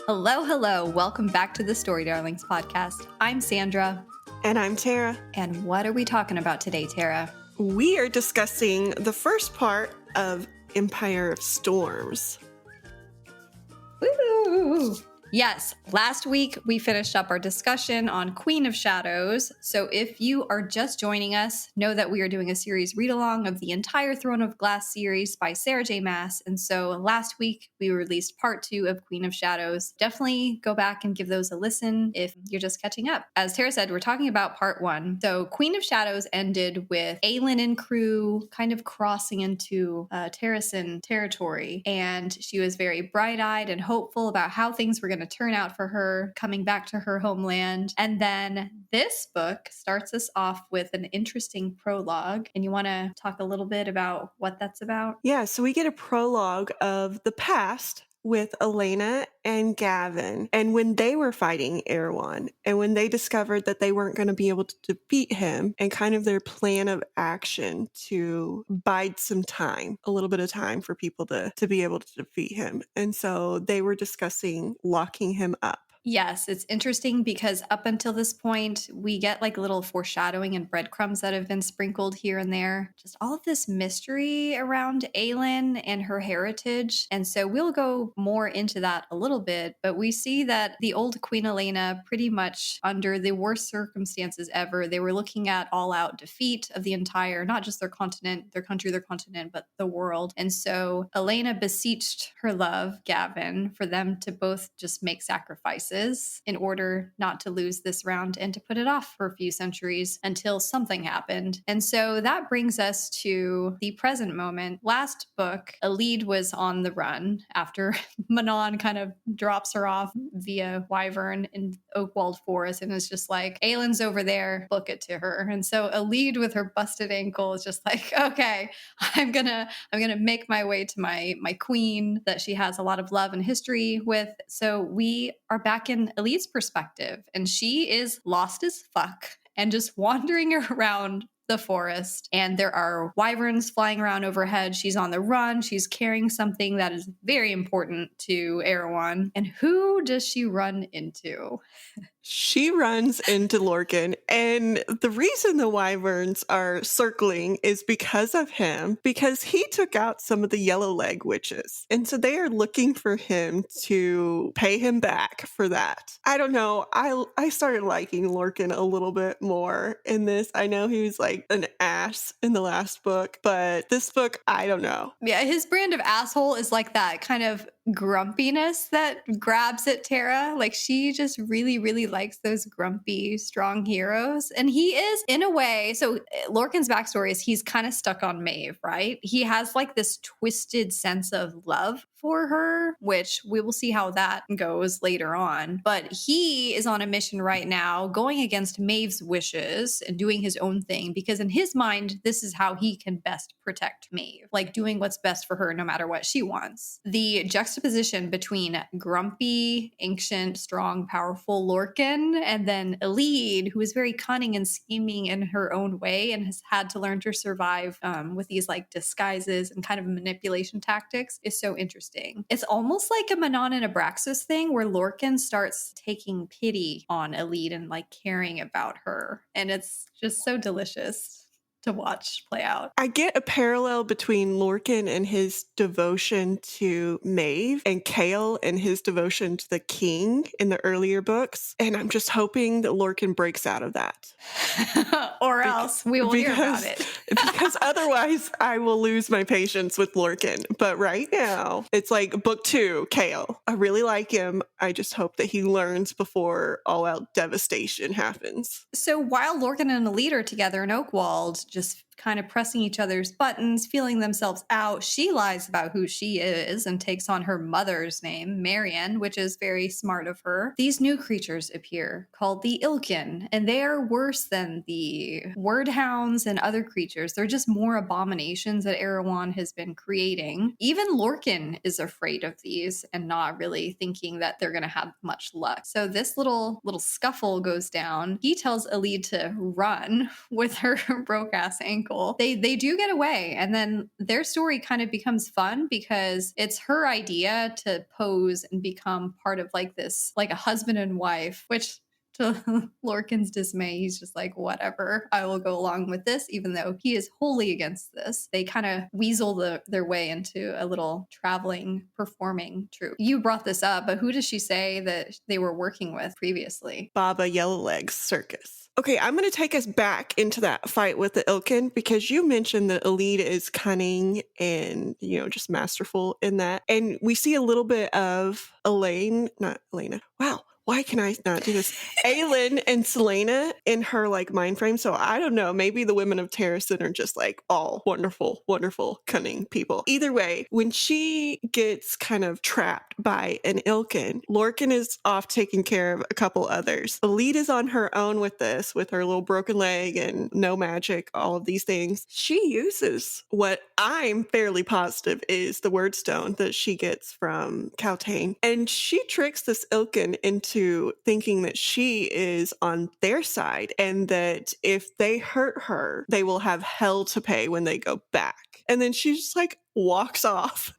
Hello, hello. Welcome back to the Story Darlings podcast. I'm Sandra. And I'm Tara. And what are we talking about today, Tara? We are discussing the first part of Empire of Storms. Woo! Yes, last week we finished up our discussion on Queen of Shadows. So if you are just joining us, know that we are doing a series read-along of the entire Throne of Glass series by Sarah J Maas. And so last week we released part 2 of Queen of Shadows. Definitely go back and give those a listen if you're just catching up. As Tara said, we're talking about part 1. So Queen of Shadows ended with Aelin and crew kind of crossing into Terrasen territory. And she was very bright-eyed and hopeful about how things were going to turn out for her coming back to her homeland. And then this book starts us off with an interesting prologue. And you want to talk a little bit about what that's about? Yeah, so we get a prologue of the past with Elena and Gavin, and when they were fighting Erewhon, and when they discovered that they weren't going to be able to defeat him, and kind of their plan of action to bide some time, a little bit of time for people to be able to defeat him. And so they were discussing locking him up. Yes, it's interesting because up until this point, we get like little foreshadowing and breadcrumbs that have been sprinkled here and there. Just all of this mystery around Aelin and her heritage. And so we'll go more into that a little bit, but we see that the old Queen Elena pretty much under the worst circumstances ever, they were looking at all-out defeat of the entire, not just their continent, their country, their continent, but the world. And so Elena beseeched her love, Gavin, for them to both just make sacrifices in order not to lose this round and to put it off for a few centuries until something happened. And so that brings us to the present moment. Last book, Elide was on the run after Manon kind of drops her off via wyvern in Oakwald Forest and is just like, Aelin's over there, book it to her. And so Elide with her busted ankle is just like, okay, I'm gonna make my way to my queen that she has a lot of love and history with. So we are back in Elide's perspective, and she is lost as fuck and just wandering around the forest, and there are wyverns flying around overhead. She's on the run. She's carrying something that is very important to Erewhon. And who does she run into? She runs into Lorcan, and the reason the wyverns are circling is because of him, because he took out some of the yellow leg witches. And so they are looking for him to pay him back for that. I don't know. I started liking Lorcan a little bit more in this. I know he was like an ass in the last book, but this book, I don't know. Yeah, his brand of asshole is like that kind of grumpiness that grabs at Tara. Like she just really, really likes those grumpy, strong heroes. And he is in a way, so Lorcan's backstory is he's kind of stuck on Maeve, right? He has like this twisted sense of love for her, which we will see how that goes later on. But he is on a mission right now, going against Maeve's wishes and doing his own thing, because in his mind, this is how he can best protect Maeve, like doing what's best for her no matter what she wants. The juxtaposition between grumpy, ancient, strong, powerful Lorcan and then Elide, who is very cunning and scheming in her own way and has had to learn to survive with these like disguises and kind of manipulation tactics, is so interesting. It's almost like a Manon and Abraxas thing where Lorcan starts taking pity on Elide and like caring about her. And it's just so delicious to watch play out. I get a parallel between Lorcan and his devotion to Maeve and Chaol and his devotion to the king in the earlier books. And I'm just hoping that Lorcan breaks out of that. Or else we will hear about it. Because otherwise I will lose my patience with Lorcan. But right now, it's like book 2, Chaol. I really like him. I just hope that he learns before all-out devastation happens. So while Lorcan and Elide are together in Oakwald, just kind of pressing each other's buttons, feeling themselves out, she lies about who she is and takes on her mother's name, Marian, which is very smart of her. These new creatures appear called the Ilkin, and they are worse than the wordhounds and other creatures. They're just more abominations that Erewhon has been creating. Even Lorcan is afraid of these and not really thinking that they're going to have much luck. So this little scuffle goes down. He tells Elide to run with her broke ass ankle cool. They do get away, and then their story kind of becomes fun because it's her idea to pose and become part of like this, like a husband and wife, which to Lorcan's dismay, he's just like, whatever, I will go along with this, even though he is wholly against this. They kind of weasel their way into a little traveling performing troupe. You brought this up, but who does she say that they were working with previously? Baba Yellowlegs Circus. Okay, I'm going to take us back into that fight with the Ilkin because you mentioned that Elide is cunning and, just masterful in that. And we see a little bit of Elaine, not Elena. Wow. Why can I not do this? Aelin and Selena in her like mind frame. So I don't know. Maybe the women of Terrasen are just like all wonderful, wonderful, cunning people. Either way, when she gets kind of trapped by an Ilkin, Lorcan is off taking care of a couple others. Elide is on her own with this, with her little broken leg and no magic, all of these things. She uses what I'm fairly positive is the word stone that she gets from Caltaine. And she tricks this Ilkin into thinking that she is on their side and that if they hurt her, they will have hell to pay when they go back. And then she just like walks off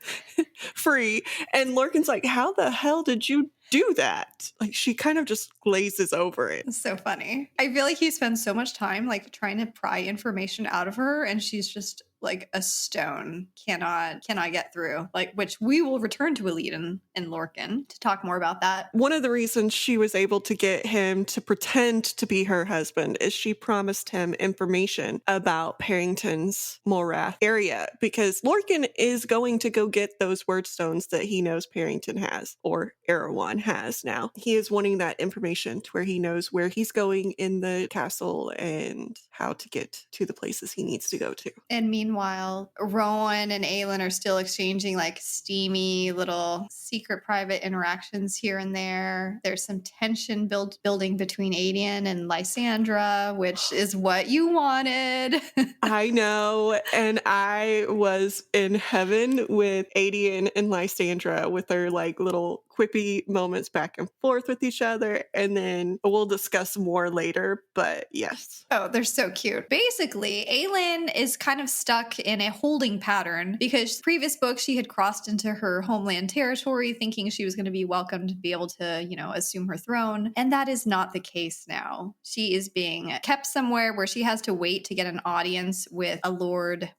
free. And Lorcan's like, how the hell did you do that? Like she kind of just glazes over it. It's so funny. I feel like he spends so much time like trying to pry information out of her, and she's just like a stone, cannot get through, like, which we will return to Elide and Lorcan to talk more about that. One of the reasons she was able to get him to pretend to be her husband is she promised him information about Parrington's Morath area because Lorcan is going to go get those word stones that he knows Parrington has, or Erewhon has now. He is wanting that information to where he knows where he's going in the castle and how to get to the places he needs to go to. And meanwhile, Rowan and Aelin are still exchanging like steamy little secret private interactions here and there. There's some tension building between Aedion and Lysandra, which is what you wanted. I know. And I was in heaven with Aedion and Lysandra with their like little quippy moments back and forth with each other. And then we'll discuss more later, but yes. Oh, they're so cute. Basically, Aelin is kind of stuck in a holding pattern because previous book she had crossed into her homeland territory thinking she was going to be welcomed to be able to, assume her throne. And that is not the case now. She is being kept somewhere where she has to wait to get an audience with a Lord,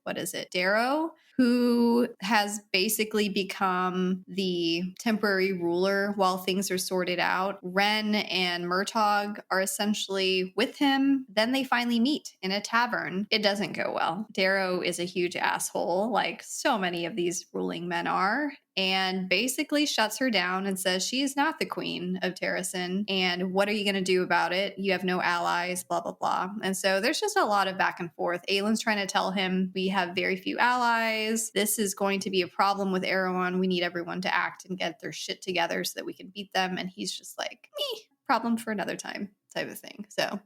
Darrow, who has basically become the temporary ruler while things are sorted out. Ren and Murtagh are essentially with him. Then they finally meet in a tavern. It doesn't go well. Darrow is a huge asshole, like so many of these ruling men are, and basically shuts her down and says she is not the queen of Terrasen. And what are you going to do about it? You have no allies, blah, blah, blah. And so there's just a lot of back and forth. Aelin's trying to tell him we have very few allies. This is going to be a problem with Erewhon. We need everyone to act and get their shit together so that we can beat them. And he's just like, problem for another time type of thing. So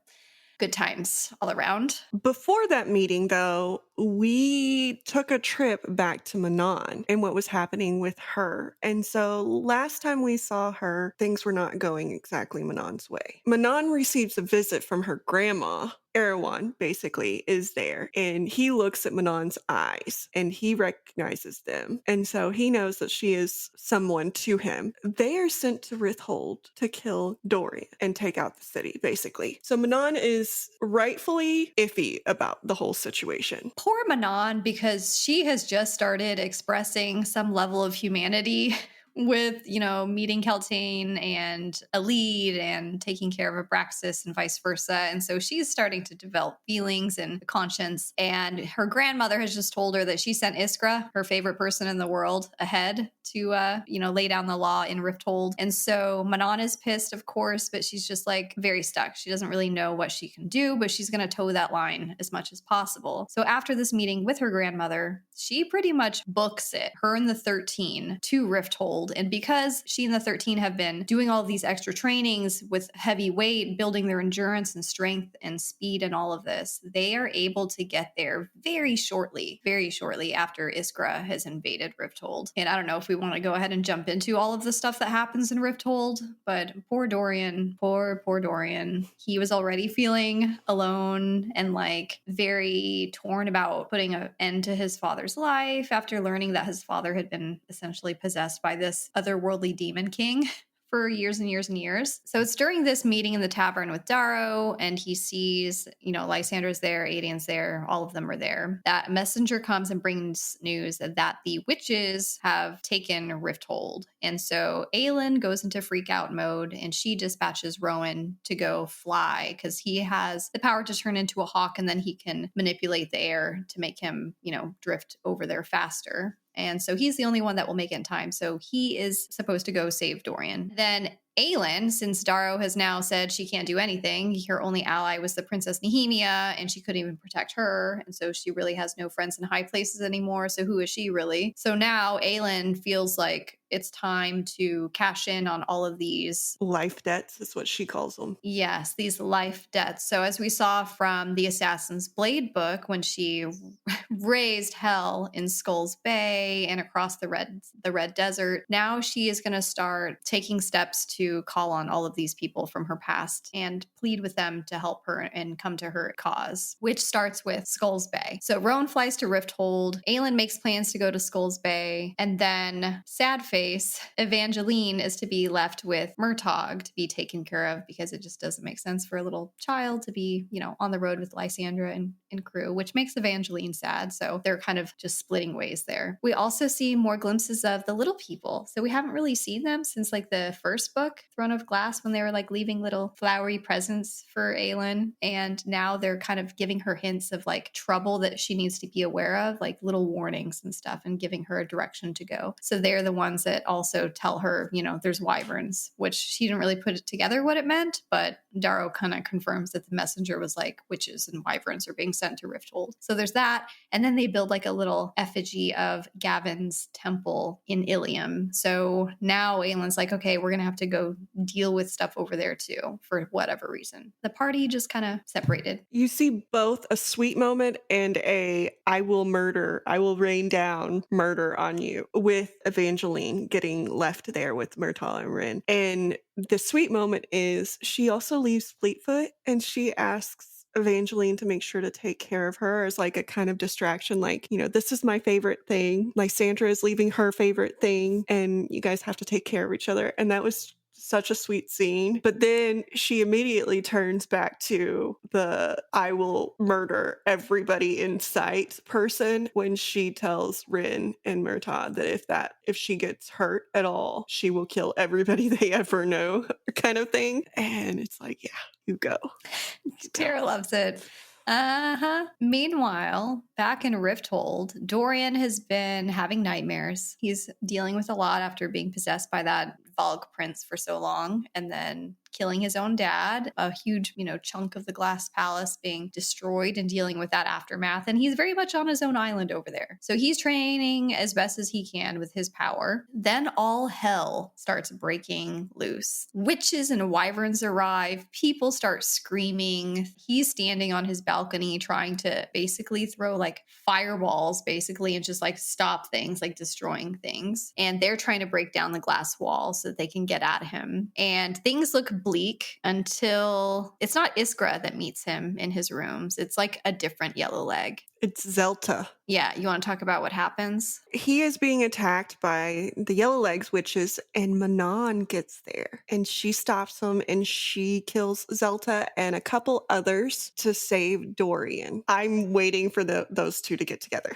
good times all around. Before that meeting, though, we took a trip back to Manon and what was happening with her. And so last time we saw her, things were not going exactly Manon's way. Manon receives a visit from her grandma. Erewhon basically is there, and he looks at Manon's eyes and he recognizes them. And so he knows that she is someone to him. They are sent to Rithold to kill Dorian and take out the city, basically. So Manon is rightfully iffy about the whole situation. Poor Manon, because she has just started expressing some level of humanity with, meeting Caltaine and Elide and taking care of Abraxas and vice versa. And so she's starting to develop feelings and conscience. And her grandmother has just told her that she sent Iskra, her favorite person in the world, ahead to, lay down the law in Rifthold. And so Manon is pissed, of course, but she's just like very stuck. She doesn't really know what she can do, but she's going to toe that line as much as possible. So after this meeting with her grandmother, she pretty much books it, her and the 13, to Rifthold Rifthold. And because she and the 13 have been doing all of these extra trainings with heavy weight, building their endurance and strength and speed and all of this, they are able to get there very shortly after Iskra has invaded Rifthold. And I don't know if we want to go ahead and jump into all of the stuff that happens in Rifthold, but poor Dorian, poor Dorian. He was already feeling alone and like very torn about putting an end to his father's life after learning that his father had been essentially possessed by this otherworldly demon king for years and years and years. So it's during this meeting in the tavern with Darrow, and he sees, Lysandra's there, Aedion's there, all of them are there. That messenger comes and brings news that the witches have taken Rifthold. And so Aelin goes into freak out mode, and she dispatches Rowan to go fly because he has the power to turn into a hawk, and then he can manipulate the air to make him, drift over there faster. And so he's the only one that will make it in time. So he is supposed to go save Dorian. Then Aelin, since Darrow has now said she can't do anything, her only ally was the Princess Nehemia, and she couldn't even protect her. And so she really has no friends in high places anymore. So who is she really? So now Aelin feels like it's time to cash in on all of these life debts is what she calls them. Yes, these life debts. So as we saw from the Assassin's Blade book, when she raised hell in Skulls Bay and across the Red Desert, now she is going to start taking steps to call on all of these people from her past and plead with them to help her and come to her cause, which starts with Skulls Bay. So Rowan flies to Rifthold. Aelin makes plans to go to Skulls Bay, and then sad face Evangeline is to be left with Murtaugh to be taken care of because it just doesn't make sense for a little child to be, on the road with Lysandra and crew, which makes Evangeline sad. So they're kind of just splitting ways there. We also see more glimpses of the little people. So we haven't really seen them since like the first book, Throne of Glass, when they were like leaving little flowery presents for Aelin. And now they're kind of giving her hints of like trouble that she needs to be aware of, like little warnings and stuff, and giving her a direction to go. So they're the ones that also tell her, there's wyverns, which she didn't really put it together what it meant, but Darrow kind of confirms that the messenger was like witches and wyverns are being sent to Rifthold. So there's that. And then they build like a little effigy of Gavin's temple in Ilium. So now Aelin's like, okay, we're going to have to go deal with stuff over there too, for whatever reason. The party just kind of separated. You see both a sweet moment and I will rain down murder on you with Evangeline getting left there with Murtaugh and Rin. And the sweet moment is she also leaves Fleetfoot and she asks Evangeline to make sure to take care of her as like a kind of distraction, like, this is my favorite thing. Lysandra is leaving her favorite thing and you guys have to take care of each other. And that was such a sweet scene. But then she immediately turns back to the I will murder everybody in sight person when she tells Rin and Murtaugh that if she gets hurt at all, she will kill everybody they ever know kind of thing. And it's like, yeah, you go. Tara loves it. Meanwhile, back in Rifthold, Dorian has been having nightmares. He's dealing with a lot after being possessed by that Valg prince for so long, and then killing his own dad, a huge, chunk of the glass palace being destroyed, and dealing with that aftermath. And he's very much on his own island over there. So he's training as best as he can with his power. Then all hell starts breaking loose. Witches and wyverns arrive. People start screaming. He's standing on his balcony trying to basically throw like fireballs, basically, and just like stop things, like destroying things. And they're trying to break down the glass walls so that they can get at him. And things look bleak until it's not Iskra that meets him in his rooms. It's like a different yellow leg. It's Zelta. Yeah, you want to talk about what happens? He is being attacked by the Yellow Legs witches, and Manon gets there. And she stops him, and she kills Zelta and a couple others to save Dorian. I'm waiting for those two to get together.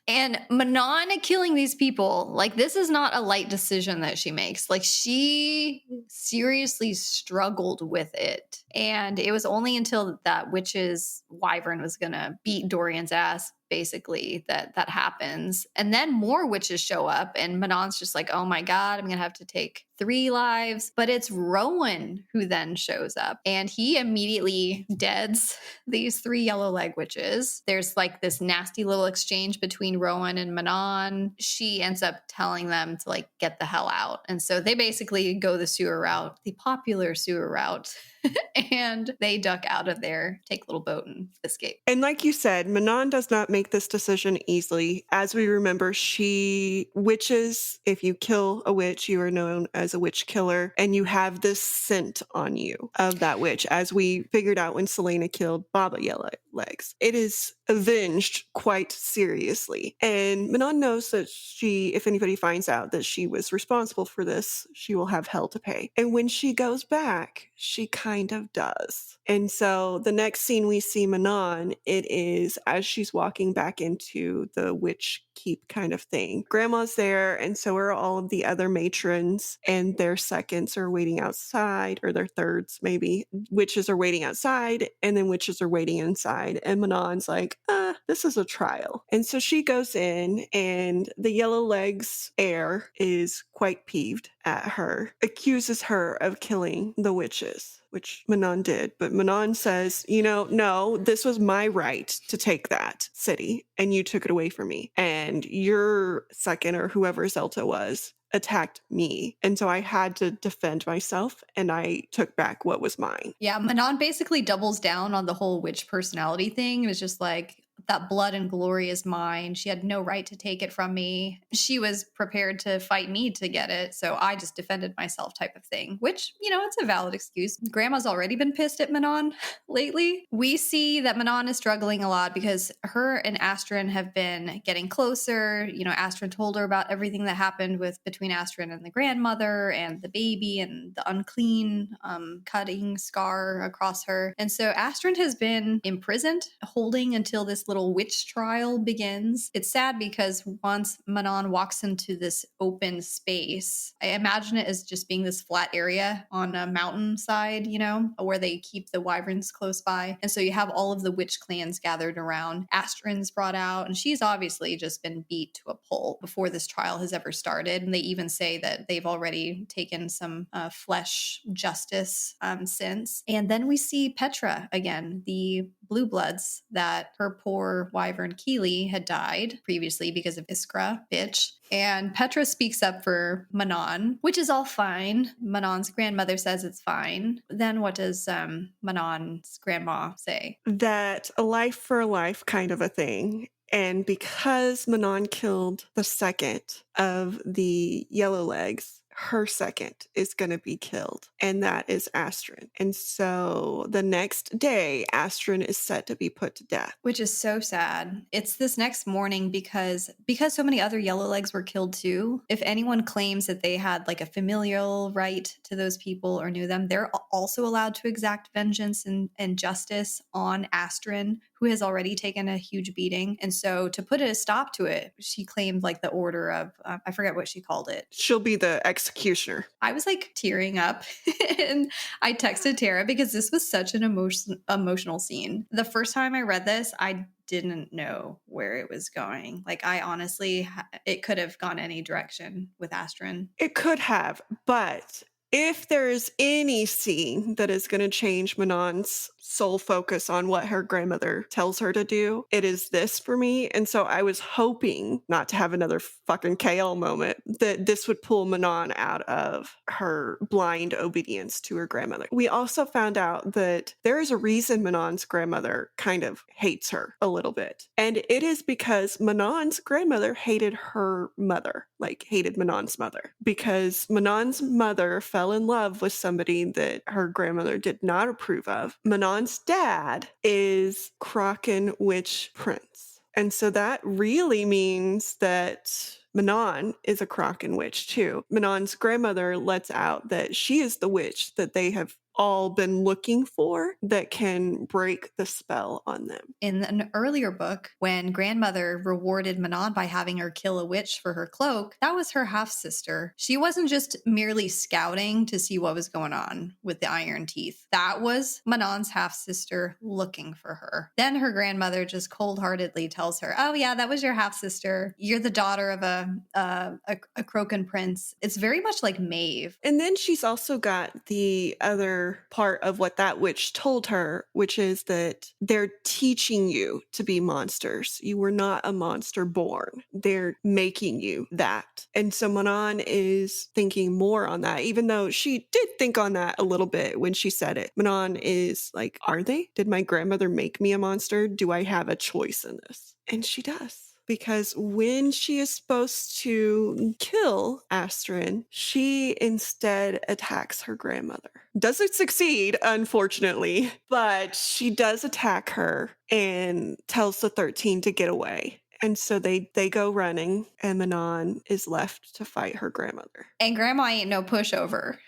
And Manon killing these people, like, this is not a light decision that she makes. Like, she seriously struggled with it. And it was only until that witch's wyvern was going to beat Dorian's ass basically, that happens. And then more witches show up, and Manon's just like, oh my God, I'm going to have to take 3 lives. But it's Rowan who then shows up, and he immediately deads these 3 yellow leg witches. There's like this nasty little exchange between Rowan and Manon. She ends up telling them to like get the hell out. And so they basically go the sewer route, the popular sewer route. And they duck out of there, take a little boat, and escape. And like you said, Manon does not make this decision easily. As we remember, witches, if you kill a witch, you are known as a witch killer, and you have this scent on you of that witch, as we figured out when Selena killed Baba Yellowlegs. It is avenged quite seriously. And Manon knows that if anybody finds out that she was responsible for this, she will have hell to pay. And when she goes back, she kind of does. And so the next scene we see Manon, it is as she's walking back into the witch keep kind of thing. Grandma's there, and so are all of the other matrons, and their seconds are waiting outside, or their thirds maybe. Witches are waiting outside, and then witches are waiting inside. And Manon's like, this is a trial. And so she goes in, and the Yellow Legs heir is quite peeved at her, accuses her of killing the witches, which Manon did. But Manon says, no, this was my right to take that city, and you took it away from me. And your second, or whoever Zelta was, attacked me. And so I had to defend myself, and I took back what was mine. Yeah, Manon basically doubles down on the whole witch personality thing. It was just like, that blood and glory is mine. She had no right to take it from me. She was prepared to fight me to get it, so I just defended myself type of thing, which, it's a valid excuse. Grandma's already been pissed at Manon lately. We see that Manon is struggling a lot because her and Astrid have been getting closer. Astrid told her about everything that happened between Astrid and the grandmother and the baby and the unclean cutting scar across her. And so Astrid has been imprisoned, holding until this little witch trial begins. It's sad because once Manon walks into this open space, I imagine it as just being this flat area on a mountainside, where they keep the wyverns close by. And so you have all of the witch clans gathered around. Astrid's brought out, and she's obviously just been beat to a pulp before this trial has ever started. And they even say that they've already taken some flesh justice since. And then we see Petra again, the blue bloods that her poor wyvern Keely had died previously because of Iskra, bitch. And Petra speaks up for Manon, which is all fine. Manon's grandmother says it's fine. Then what does Manon's grandma say? That a life for a life kind of a thing. And because Manon killed the second of the Yellow Legs, her second is going to be killed, and that is Astrid. And so the next day, Astrid is set to be put to death. Which is so sad. It's this next morning because so many other Yellow Legs were killed too. If anyone claims that they had like a familial right to those people or knew them, they're also allowed to exact vengeance and justice on Astrid, who has already taken a huge beating. And so to put a stop to it, she claimed like the order of, I forget what she called it. She'll be the executioner. I was like tearing up and I texted Tara because this was such an emotional scene. The first time I read this, I didn't know where it was going. Like I honestly, it could have gone any direction with Astrid. It could have, but if there is any scene that is going to change Manon's sole focus on what her grandmother tells her to do, it is this for me. And so I was hoping not to have another fucking KL moment, that this would pull Manon out of her blind obedience to her grandmother. We also found out that there is a reason Manon's grandmother kind of hates her a little bit. And it is because Manon's grandmother hated her mother, like hated Manon's mother, because Manon's mother fell in love with somebody that her grandmother did not approve of. Manon's dad is Kraken Witch Prince. And so that really means that Manon is a Kraken witch too. Manon's grandmother lets out that she is the witch that they have all been looking for that can break the spell on them. In an earlier book, when grandmother rewarded Manon by having her kill a witch for her cloak, that was her half-sister. She wasn't just merely scouting to see what was going on with the iron teeth. That was Manon's half-sister looking for her. Then her grandmother just cold-heartedly tells her, oh yeah, that was your half-sister. You're the daughter of a Crocan prince. It's very much like Maeve. And then she's also got the other part of what that witch told her, which is that they're teaching you to be monsters. You were not a monster born. They're making you that. And so Manon is thinking more on that, even though she did think on that a little bit when she said it. Manon is like, are they? Did my grandmother make me a monster? Do I have a choice in this? And she does. Because when she is supposed to kill Astrid, she instead attacks her grandmother. Doesn't succeed, unfortunately, but she does attack her and tells the 13 to get away. And so they go running, and Manon is left to fight her grandmother. And grandma ain't no pushover.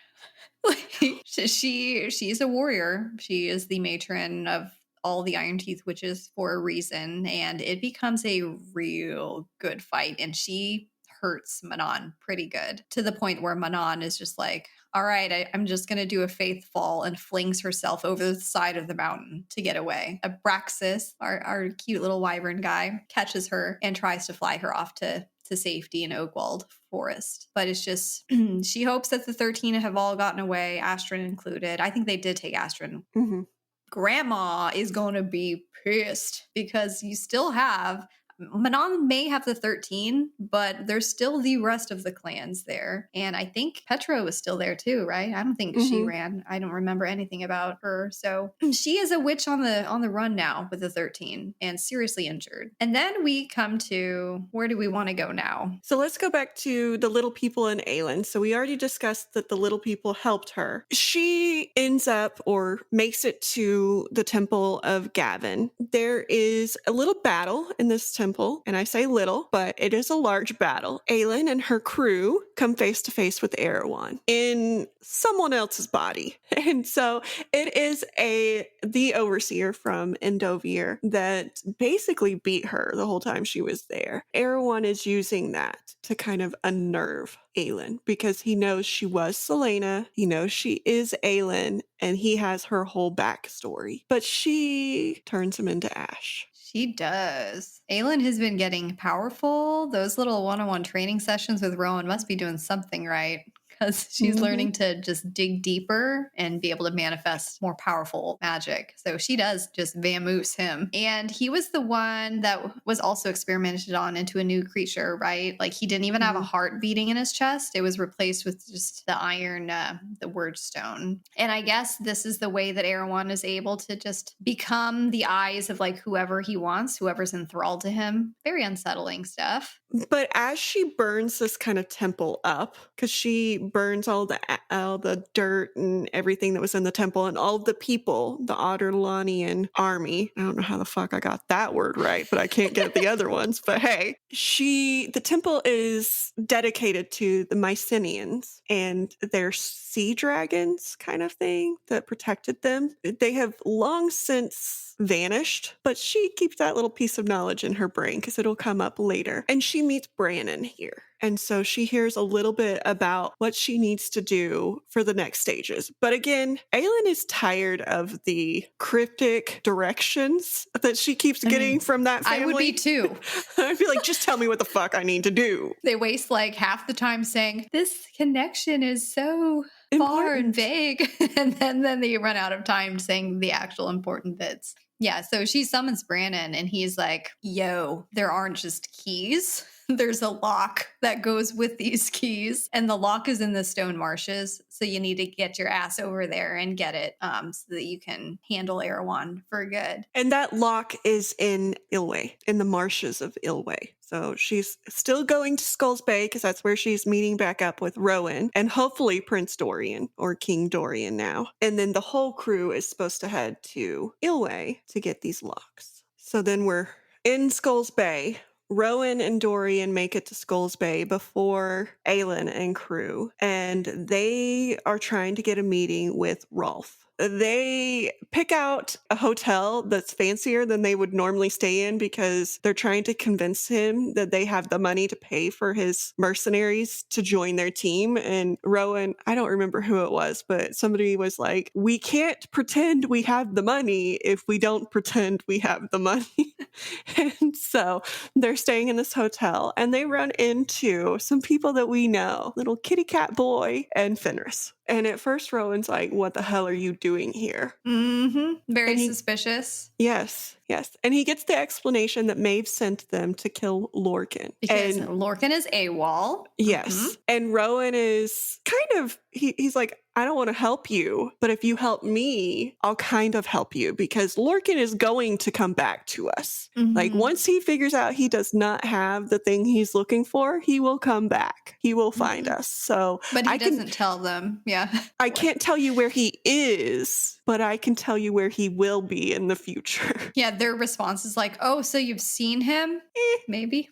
She's a warrior. She is the matron of all the Iron Teeth witches for a reason, and it becomes a real good fight, and she hurts Manon pretty good, to the point where Manon is just like, all right, I'm just going to do a faith fall, and flings herself over the side of the mountain to get away. Abraxas, our cute little wyvern guy, catches her and tries to fly her off to safety in Oakwald Forest. But it's just, she hopes that the 13 have all gotten away, Astrid included. I think they did take Astrid. Mm-hmm. Grandma is going to be pissed because you still have, Manon may have the 13, but there's still the rest of the clans there. And I think Petra was still there too, right? I don't think she ran. I don't remember anything about her. So she is a witch on the run now with the 13 and seriously injured. And then we come to, where do we want to go now? So let's go back to the little people in Aelin. So we already discussed that the little people helped her. She ends up or makes it to the temple of Gavin. There is a little battle in this temple. And I say little, but it is a large battle. Aelin and her crew come face to face with Erewhon in someone else's body. And so it is the overseer from Endovir that basically beat her the whole time she was there. Erewhon is using that to kind of unnerve Aelin because he knows she was Selena, he knows she is Aelin, and he has her whole backstory. But she turns him into ash. She does. Aelin has been getting powerful. Those little one-on-one training sessions with Rowan must be doing something right, because she's learning to just dig deeper and be able to manifest more powerful magic. So she does just vamoose him. And he was the one that was also experimented on into a new creature, right? Like he didn't even have a heart beating in his chest. It was replaced with just the iron, the word stone. And I guess this is the way that Erewhon is able to just become the eyes of like whoever he wants, whoever's enthralled to him. Very unsettling stuff. But as she burns this kind of temple up, because she burns all the dirt and everything that was in the temple and all the people, the Otterlonian army. I don't know how the fuck I got that word right, but I can't get the other ones. But hey, the temple is dedicated to the Mycenaeans and their sea dragons kind of thing that protected them. They have long since vanished, but she keeps that little piece of knowledge in her brain because it'll come up later. And she meets Brannon here. And so she hears a little bit about what she needs to do for the next stages. But again, Aelin is tired of the cryptic directions that she keeps getting from that family. I would be too. I'd be like, just tell me what the fuck I need to do. They waste like half the time saying, this connection is so far and vague. And then they run out of time saying the actual important bits. Yeah, so she summons Brannon and he's like, yo, there aren't just keys. There's a lock that goes with these keys, and the lock is in the stone marshes. So you need to get your ass over there and get it so that you can handle Erewhon for good. And that lock is in Ilway, in the marshes of Ilway. So she's still going to Skulls Bay because that's where she's meeting back up with Rowan and hopefully Prince Dorian or King Dorian now. And then the whole crew is supposed to head to Ilway to get these locks. So then we're in Skulls Bay. Rowan and Dorian make it to Skulls Bay before Aelin and crew, and they are trying to get a meeting with Rolf. They pick out a hotel that's fancier than they would normally stay in because they're trying to convince him that they have the money to pay for his mercenaries to join their team. And Rowan, I don't remember who it was, but somebody was like, we can't pretend we have the money if we don't pretend we have the money. And so they're staying in this hotel and they run into some people that we know, little kitty cat boy and Fenris. And at first, Rowan's like, what the hell are you doing here? Very suspicious. Yes. And he gets the explanation that Maeve sent them to kill Lorcan. Because Lorcan is AWOL. Yes. And Rowan is kind of, he's like, I don't want to help you, but if you help me, I'll kind of help you because Lorcan is going to come back to us. Like once he figures out he does not have the thing he's looking for, he will come back. He will find us. So, but he doesn't tell them. Yeah. I can't tell you where he is, but I can tell you where he will be in the future. Yeah, their response is like, oh, so you've seen him? Maybe.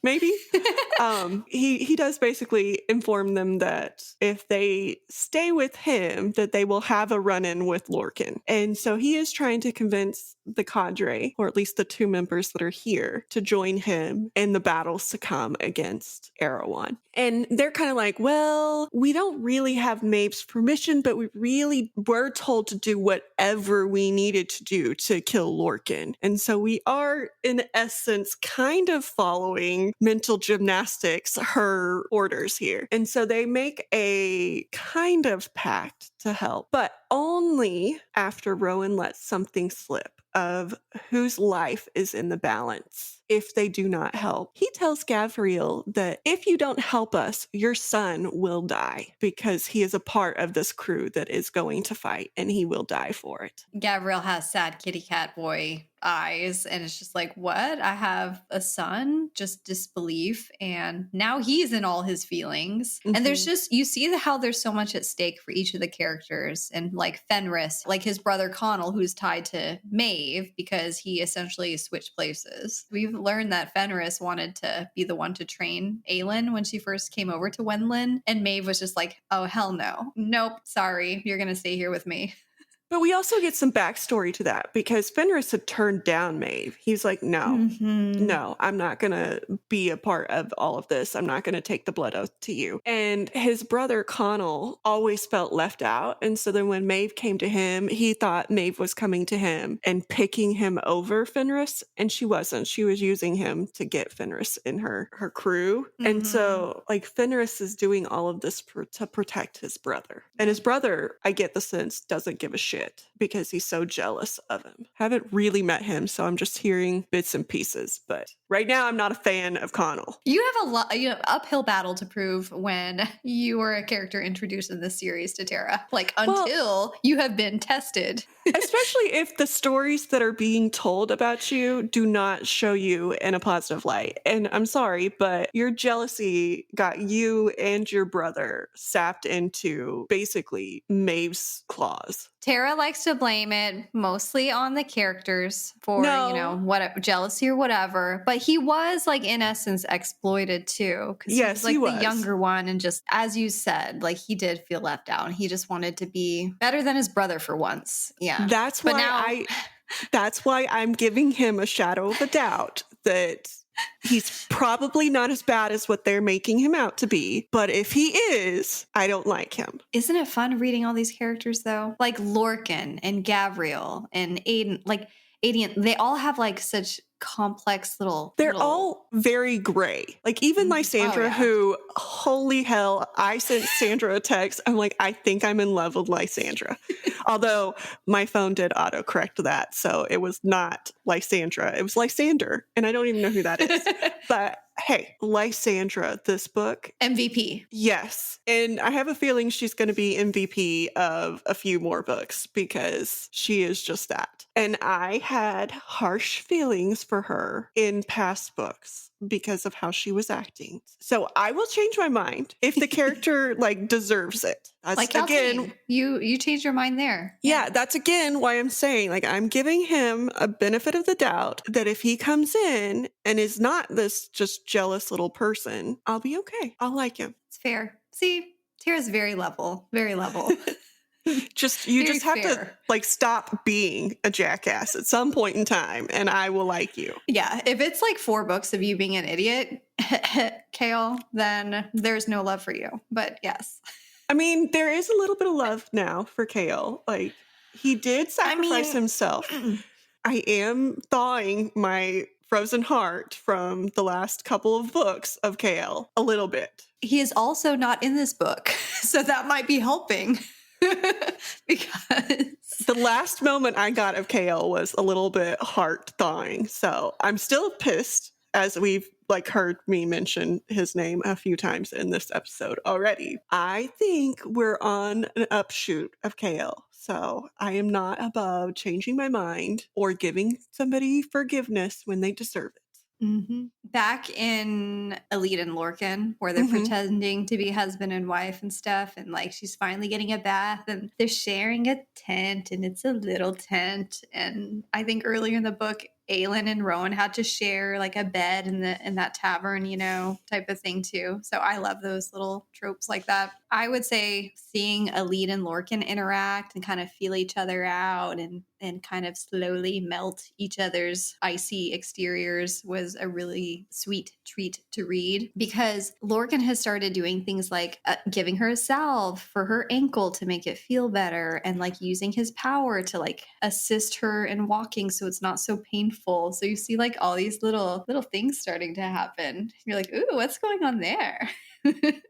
He does basically inform them that if they stay with him, that they will have a run-in with Lorcan. And so he is trying to convince the cadre, or at least the 2 members that are here, to join him in the battles to come against Erewhon. And they're kind of like, well, we don't really have Maeve's permission, but we really were told to do whatever we needed to do to kill Lorcan. And so we are, in essence, kind of following mental gymnastics, her orders here. And so they make a kind of pact to help, but only after Rowan lets something slip of whose life is in the balance if they do not help. He tells Gavriel that if you don't help us, your son will die because he is a part of this crew that is going to fight and he will die for it. Gavriel has sad kitty cat boy eyes and it's just like, what? I have a son? Just disbelief. And now he's in all his feelings. And there's just, you see how there's so much at stake for each of the characters. And like Fenris, like his brother Connell, who's tied to Maeve because he essentially switched places. We've learned that Fenris wanted to be the one to train Aelin when she first came over to Wendlin. And Maeve was just like, oh, hell no. Nope, sorry. You're going to stay here with me. But we also get some backstory to that because Fenris had turned down Maeve. He's like, no, I'm not going to be a part of all of this. I'm not going to take the blood oath to you. And his brother Connell always felt left out. And so then when Maeve came to him, he thought Maeve was coming to him and picking him over Fenris. And she wasn't. She was using him to get Fenris in her crew. And so like Fenris is doing all of this to protect his brother. And his brother, I get the sense, doesn't give a shit because he's so jealous of him. Haven't really met him, so I'm just hearing bits and pieces. But right now, I'm not a fan of Connell. You have a uphill battle to prove when you were a character introduced in this series to Tara. Like until you have been tested. Especially if the stories that are being told about you do not show you in a positive light. And I'm sorry, but your jealousy got you and your brother sapped into basically Maeve's claws. Tara likes to blame it mostly on the characters for, what jealousy or whatever. But he was like in essence exploited too. Yes, he was the younger one. And just as you said, like he did feel left out. He just wanted to be better than his brother for once. Yeah. That's why I'm giving him a shadow of a doubt that he's probably not as bad as what they're making him out to be. But if he is, I don't like him. Isn't it fun reading all these characters though? Like Lorcan and Gavriel and Aiden, like Aedion, they all have like such complex They're all very gray. Like even Lysandra, who, holy hell, I sent Sandra a text. I'm like, I think I'm in love with Lysandra. Although my phone did autocorrect that. So it was not Lysandra. It was Lysander. And I don't even know who that is. But hey, Lysandra, this book. MVP. Yes. And I have a feeling she's going to be MVP of a few more books because she is just that. And I had harsh feelings for her in past books because of how she was acting. So I will change my mind if the character like deserves it. That's Like again, Calcine, you changed your mind there. yeah, that's again why I'm saying like I'm giving him a benefit of the doubt that if he comes in and is not this just jealous little person, I'll be okay. I'll like him. It's fair. See, Tara's very level, very level. Just you Very just have to fair. like stop being a jackass at some point in time and I will like you. Yeah, if it's like 4 books of you being an idiot, Kale, then there's no love for you. But yes. I mean, there is a little bit of love now for Kale. Like he did sacrifice himself. I am thawing my frozen heart from the last couple of books of Kale a little bit. He is also not in this book, so that might be helping. Because the last moment I got of Kale was a little bit heart thawing. So I'm still pissed, as we've like heard me mention his name a few times in this episode already. I think we're on an upshoot of Kale. So I am not above changing my mind or giving somebody forgiveness when they deserve it. Back in Elide and Lorcan, where they're pretending to be husband and wife and stuff, and like she's finally getting a bath, and they're sharing a tent, and it's a little tent. And I think earlier in the book, Aelin and Rowan had to share like a bed in that tavern, you know, type of thing too. So I love those little tropes like that. I would say seeing Elide and Lorcan interact and kind of feel each other out and kind of slowly melt each other's icy exteriors was a really sweet treat to read, because Lorcan has started doing things like giving her a salve for her ankle to make it feel better, and like using his power to like assist her in walking so it's not so painful. So you see like all these little things starting to happen. You're like, ooh, what's going on there?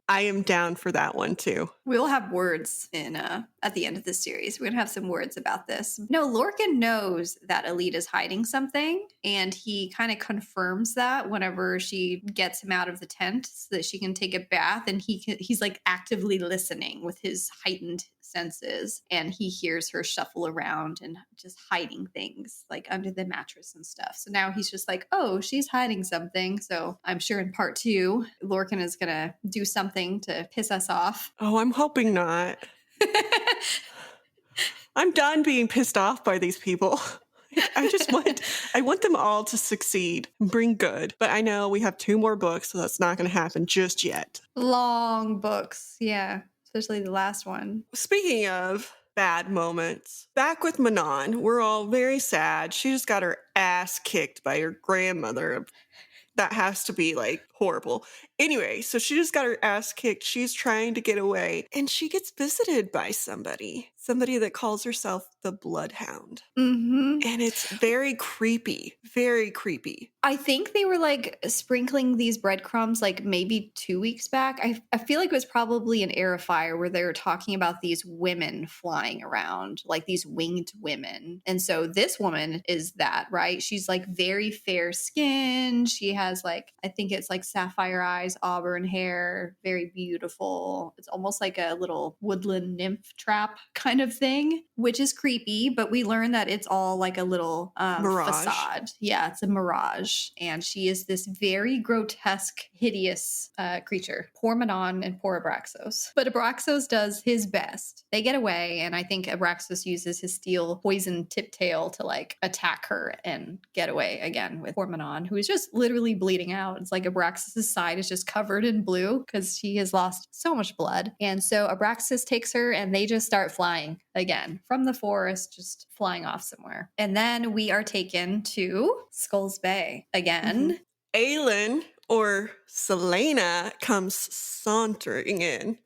I am down for that one too. We'll have words in at the end of this series. We're gonna have some words about this. No, Lorcan knows that Elide is hiding something, and he kind of confirms that whenever she gets him out of the tent so that she can take a bath. And he's like actively listening with his heightened senses, and he hears her shuffle around and just hiding things like under the mattress and stuff. So now he's just like, oh, she's hiding something. So I'm sure in part 2, Lorcan is gonna do something to piss us off. Oh, I'm hoping not. I'm done being pissed off by these people. I want them all to succeed and bring good. But I know we have 2 more books, so that's not going to happen just yet. Long books, yeah. Especially the last one. Speaking of bad moments, back with Manon, we're all very sad. She just got her ass kicked by her grandmother. That has to be like horrible. Anyway, so she just got her ass kicked. She's trying to get away, and she gets visited by somebody that calls herself the Bloodhound. And it's very creepy, very creepy. I think they were like sprinkling these breadcrumbs like maybe 2 weeks back. I feel like it was probably an Air of Fire where they were talking about these women flying around, like these winged women. And so this woman is that, right? She's like very fair skinned. She has like, I think it's like sapphire eyes, auburn hair, very beautiful. It's almost like a little woodland nymph trap kind of thing, which is creepy, but we learn that it's all like a little facade. Yeah, it's a mirage. And she is this very grotesque, hideous creature. Poor Manon and poor Abraxos. But Abraxos does his best. They get away, and I think Abraxos uses his steel poison tip tail to like attack her and get away again with poor Manon, who is just literally bleeding out. It's like Abraxos' side is just covered in blue because she has lost so much blood. And so Abraxos takes her, and they just start flying again from the forest, just flying off somewhere. And then we are taken to Skulls Bay again. Aelin, or Selena, comes sauntering in.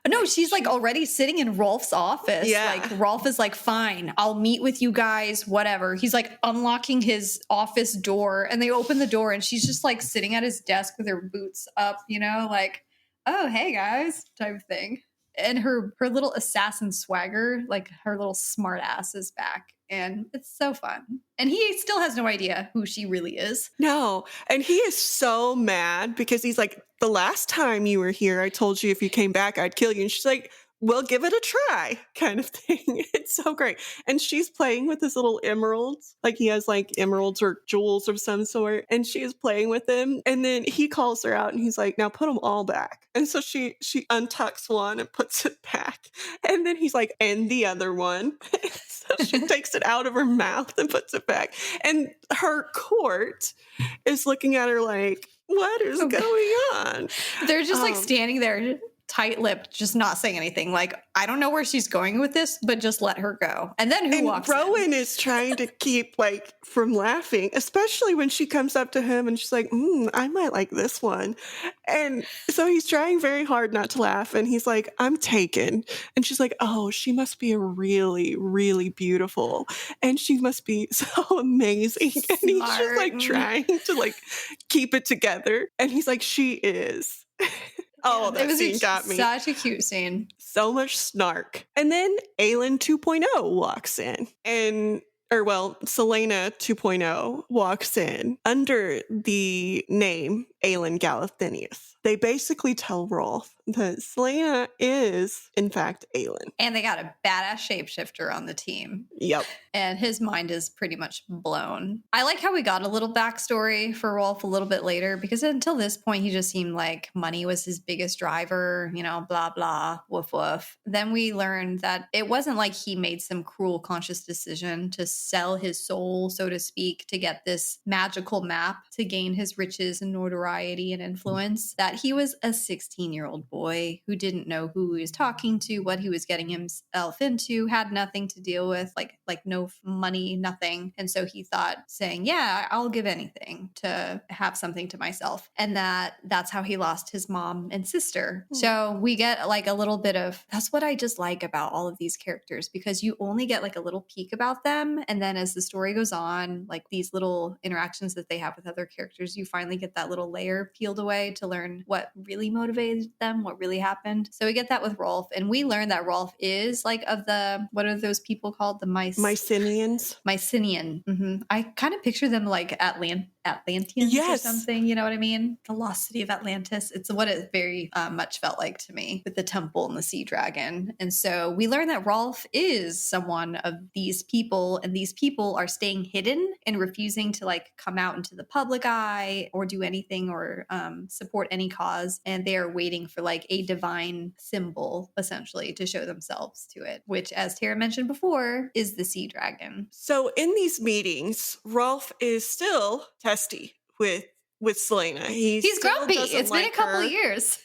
No, she's like already sitting in Rolf's office. Yeah. Like Rolf is like, fine, I'll meet with you guys, whatever. He's like unlocking his office door, and they open the door, and she's just like sitting at his desk with her boots up, you know, like, oh, hey guys, type of thing. And her little assassin swagger, like her little smart ass is back. And it's so fun. And he still has no idea who she really is. No. And he is so mad because he's like, the last time you were here, I told you if you came back, I'd kill you. And she's like, we'll give it a try kind of thing. It's so great. And she's playing with his little emeralds. Like he has like emeralds or jewels of some sort. And she is playing with them. And then he calls her out and he's like, now put them all back. And so she untucks one and puts it back. And then he's like, and the other one. So she takes it out of her mouth and puts it back. And her court is looking at her like, what is going on? They're just like standing there tight-lipped, just not saying anything. Like, I don't know where she's going with this, but just let her go. And then who walks Rowan in? is trying to keep like from laughing, especially when she comes up to him and she's like, I might like this one. And so he's trying very hard not to laugh. And he's like, I'm taken. And she's like, oh, she must be really, really beautiful. And she must be so amazing. And he's just like trying to like keep it together. And he's like, she is. Oh, that scene got me. Such a cute scene. So much snark. And then Aelin 2.0 walks in. Selena 2.0 walks in under the name Aelin Galathynius. They basically tell Rolf that Selena is, in fact, Aelin. And they got a badass shapeshifter on the team. Yep. And his mind is pretty much blown. I like how we got a little backstory for Rolf a little bit later, because until this point, he just seemed like money was his biggest driver, blah, blah, woof, woof. Then we learned that it wasn't like he made some cruel, conscious decision to sell his soul, so to speak, to get this magical map to gain his riches and notoriety and influence, that he was a 16-year-old boy who didn't know who he was talking to, what he was getting himself into, had nothing to deal with, like no money, nothing. And so he thought, saying, yeah, I'll give anything to have something to myself. And that's how he lost his mom and sister. So we get like a little bit of, that's what I just like about all of these characters, because you only get like a little peek about them. And then as the story goes on, like these little interactions that they have with other characters, you finally get that little layer peeled away to learn what really motivated them, what really happened. So we get that with Rolf. And we learn that Rolf is like of the, what are those people called? The Mycenians. Mycenian. Mm-hmm. I kind of picture them like Atlanteans or something. You know what I mean? The lost city of Atlantis. It's what it very much felt like to me, with the temple and the sea dragon. And so we learn that Rolf is someone of these people, and these people are staying hidden and refusing to like come out into the public eye or do anything or support any cause. And they are waiting for like a divine symbol, essentially, to show themselves to it, which, as Tara mentioned before, is the sea dragon. So in these meetings, Rolf is still testy with Selena. He's grumpy. It's been a couple of years.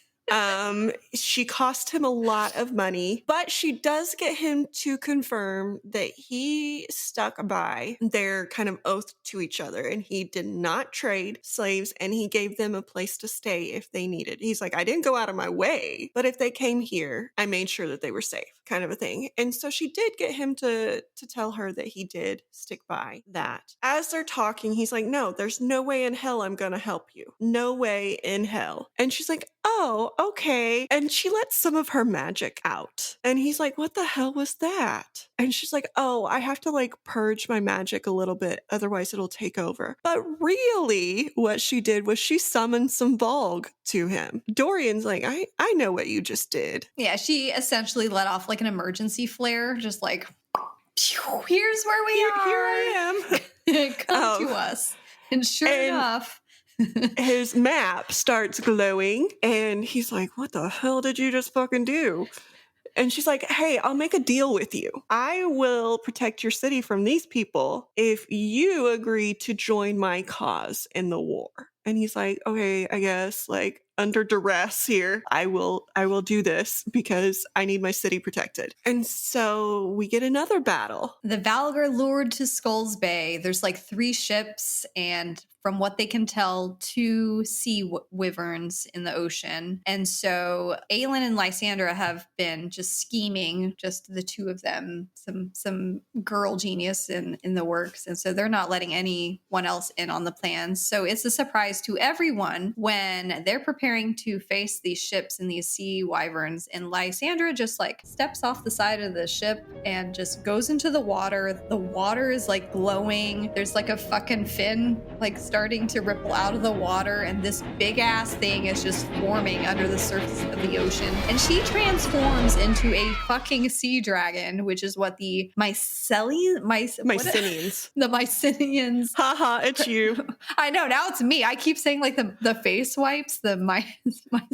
She cost him a lot of money, but she does get him to confirm that he stuck by their kind of oath to each other, and he did not trade slaves, and he gave them a place to stay if they needed. He's like, I didn't go out of my way, but if they came here, I made sure that they were safe, kind of a thing. And so she did get him to tell her that he did stick by that. As they're talking, he's like, no, there's no way in hell I'm gonna help you. No way in hell. And she's like, oh, okay. And she lets some of her magic out. And he's like, what the hell was that? And she's like, oh, I have to like purge my magic a little bit, otherwise it'll take over. But really what she did was she summoned some Volg to him. Dorian's like, I know what you just did. Yeah, she essentially let off like an emergency flare, just like, here's where we are. Here I am. Come to us. And sure enough, his map starts glowing, and he's like, what the hell did you just fucking do? And she's like, hey, I'll make a deal with you. I will protect your city from these people if you agree to join my cause in the war. And he's like, okay, I guess, like, under duress here, I will do this because I need my city protected. And so we get another battle. The Valgar lured to Skulls Bay. There's like 3 ships, and from what they can tell, 2 sea wyverns in the ocean. And so Aelin and Lysandra have been just scheming, just the 2 of them, some girl genius in the works. And so they're not letting anyone else in on the plans. So it's a surprise to everyone when they're preparing preparing to face these ships and these sea wyverns, and Lysandra just like steps off the side of the ship and just goes into the water. The water is like glowing. There's like a fucking fin like starting to ripple out of the water, and this big ass thing is just forming under the surface of the ocean. And she transforms into a fucking sea dragon, which is what the Mycenians. The Mycenians. Haha, it's you. I know, now it's me. I keep saying like the face wipes, the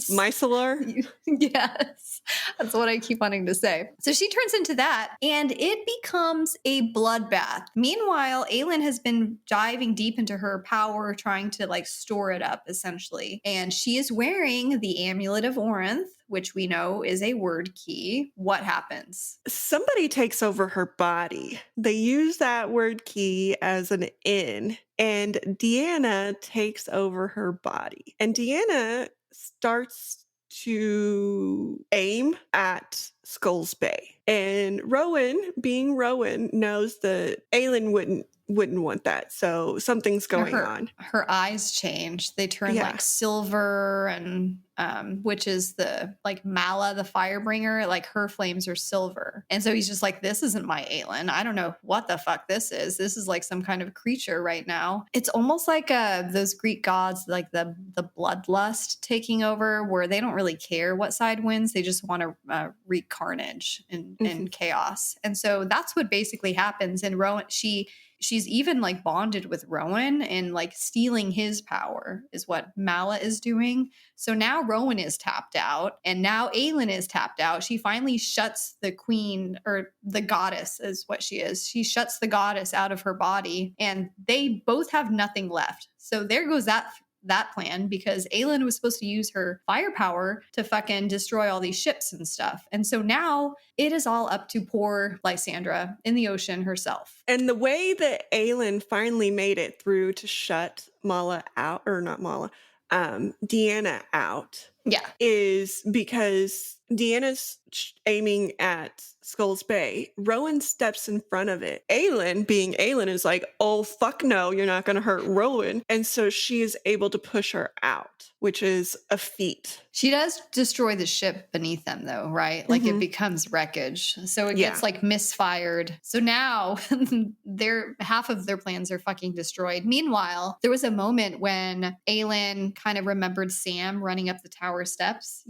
Micellar? Yes, that's what I keep wanting to say. So she turns into that, and it becomes a bloodbath. Meanwhile, Aelin has been diving deep into her power, trying to like store it up, essentially. And she is wearing the Amulet of Orinth, which we know is a word key. What happens? Somebody takes over her body. They use that word key as an in, and Deanna takes over her body. And Deanna starts to aim at Skulls Bay. And Rowan, being Rowan, knows that Aelin wouldn't want that. So something's going on. Her eyes change. They turn like silver, and which is the like Mala, the Firebringer, like her flames are silver. And so he's just like, this isn't my Aelin. I don't know what the fuck this is. This is like some kind of creature right now. It's almost like those Greek gods, like the bloodlust taking over, where they don't really care what side wins. They just want to wreak carnage and chaos. And so that's what basically happens. And Rowan, she's even like bonded with Rowan, and like stealing his power is what Mala is doing. So now Rowan is tapped out, and now Aelin is tapped out. She finally shuts the queen, or the goddess is what she is. She shuts the goddess out of her body, and they both have nothing left. So there goes that plan, because Aelin was supposed to use her firepower to fucking destroy all these ships and stuff. And so now it is all up to poor Lysandra in the ocean herself. And the way that Aelin finally made it through to shut Mala out, or not Mala, Deanna out, is because Deanna's aiming at Skulls Bay. Rowan steps in front of it. Aelin, being Aelin, is like, oh, fuck no, you're not going to hurt Rowan. And so she is able to push her out, which is a feat. She does destroy the ship beneath them, though, right? Like it becomes wreckage. So it gets like misfired. So now half of their plans are fucking destroyed. Meanwhile, there was a moment when Aelin kind of remembered Sam running up the tower steps,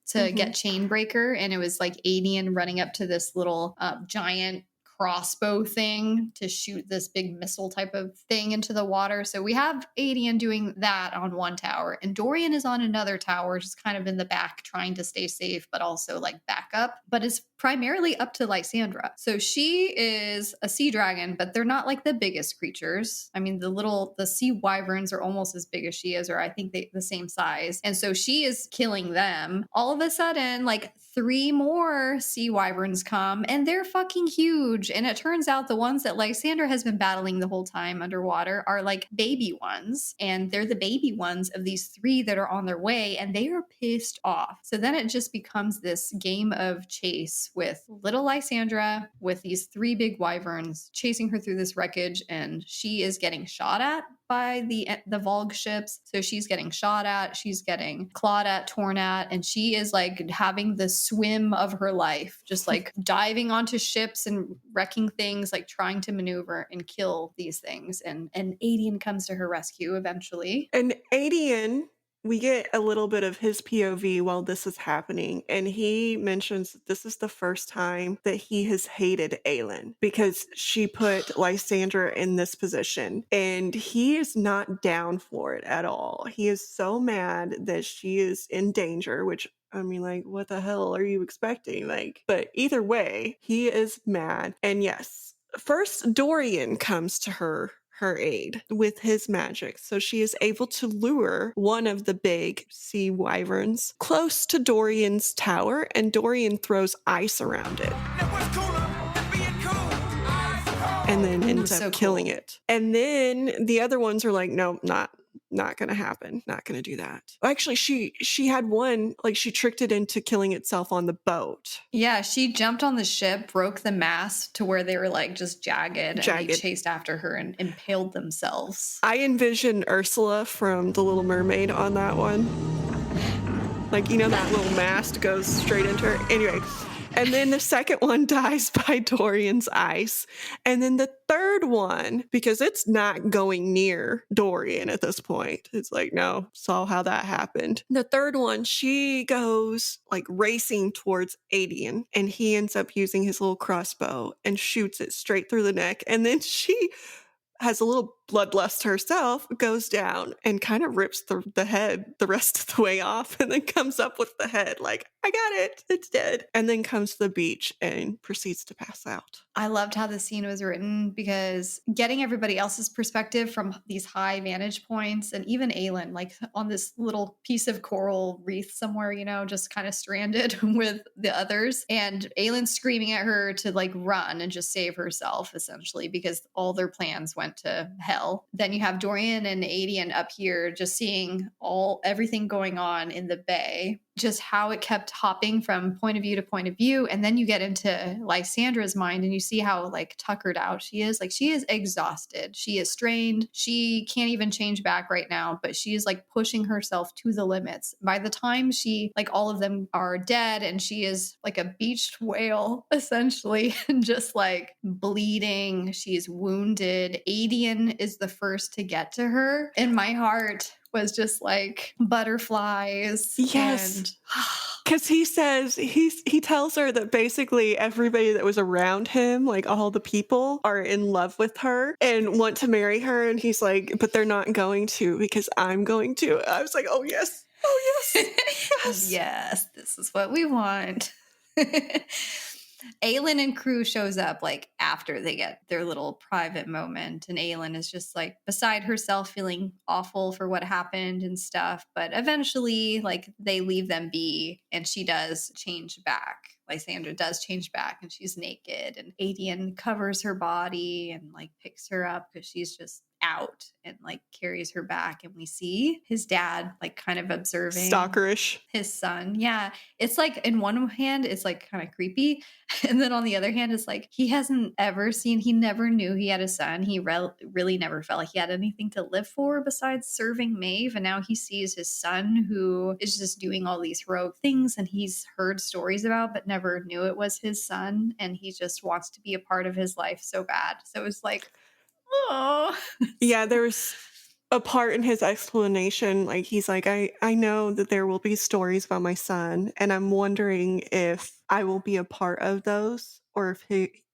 to get Chainbreaker, and it was like Aedion running up to this little giant crossbow thing to shoot this big missile type of thing into the water. So we have Aedion doing that on one tower, and Dorian is on another tower, just kind of in the back trying to stay safe, but also like back up. But it's primarily up to Lysandra. So she is a sea dragon, but they're not like the biggest creatures. I mean, the sea wyverns are almost as big as she is, or I think the same size. And so she is killing them. All of a sudden, like 3 more sea wyverns come, and they're fucking huge. And it turns out the ones that Lysandra has been battling the whole time underwater are like baby ones. And they're the baby ones of these 3 that are on their way, and they are pissed off. So then it just becomes this game of chase with little Lysandra with these 3 big wyverns chasing her through this wreckage, and she is getting shot at by the Volg ships. So she's getting shot at, she's getting clawed at, torn at, and she is like having the swim of her life, just like diving onto ships and wrecking things, like trying to maneuver and kill these things. And Aedion comes to her rescue eventually. And Aedion, we get a little bit of his POV while this is happening, and he mentions that this is the first time that he has hated Aelin because she put Lysandra in this position, and he is not down for it at all. He is so mad that she is in danger, which, I mean, like, what the hell are you expecting? Like, but either way, he is mad. And yes, first Dorian comes to her aid with his magic. So she is able to lure one of the big sea wyverns close to Dorian's tower, and Dorian throws ice around it. And then ends up killing it. And then the other ones are like, no, not gonna happen. Not gonna do that. Actually, she had one, like she tricked it into killing itself on the boat. Yeah, she jumped on the ship, broke the mast to where they were like just jagged. And they chased after her and impaled themselves. I envision Ursula from The Little Mermaid on that one. Like, that little mast goes straight into her. Anyway, and then the second one dies by Dorian's ice. And then the third one, because it's not going near Dorian at this point. It's like, no, saw how that happened. The third one, she goes like racing towards Aedion, and he ends up using his little crossbow and shoots it straight through the neck. And then she has a little bloodlust herself, goes down and kind of rips the head the rest of the way off, and then comes up with the head like, I got it, it's dead. And then comes to the beach and proceeds to pass out. I loved how the scene was written, because getting everybody else's perspective from these high vantage points, and even Aelin, like on this little piece of coral reef somewhere, just kind of stranded with the others. And Aelin screaming at her to like run and just save herself, essentially, because all their plans went to hell. Then you have Dorian and Aedion up here just seeing everything going on in the bay, just how it kept hopping from point of view to point of view. And then you get into Lysandra's mind and you see how like tuckered out she is. Like, she is exhausted. She is strained. She can't even change back right now, but she is like pushing herself to the limits. By the time all of them are dead and she is like a beached whale, essentially, and just like bleeding. She's wounded. Aedion is the first to get to her. And my heart was just like butterflies. Yes. Because he says, he tells her that basically everybody that was around him, like all the people, are in love with her and want to marry her. And he's like, but they're not going to, because I'm going to. I was like, oh yes. Oh yes. Yes. Yes, this is what we want. Aelin and crew shows up like after they get their little private moment, and Aelin is just like beside herself, feeling awful for what happened and stuff. But eventually, like, they leave them be, and she does change back. Lysandra does change back, and she's naked, and Aedion covers her body and like picks her up because she's just out, and like carries her back, and we see his dad like kind of observing stalkerish his son. Yeah, it's like in one hand it's like kind of creepy, and then on the other hand it's like he never knew he had a son. He really never felt like he had anything to live for besides serving Maeve, and now he sees his son who is just doing all these heroic things, and he's heard stories about but never knew it was his son, and he just wants to be a part of his life so bad. So it's like, oh. Yeah, there's a part in his explanation, like he's like, I know that there will be stories about my son, and I'm wondering if I will be a part of those, or if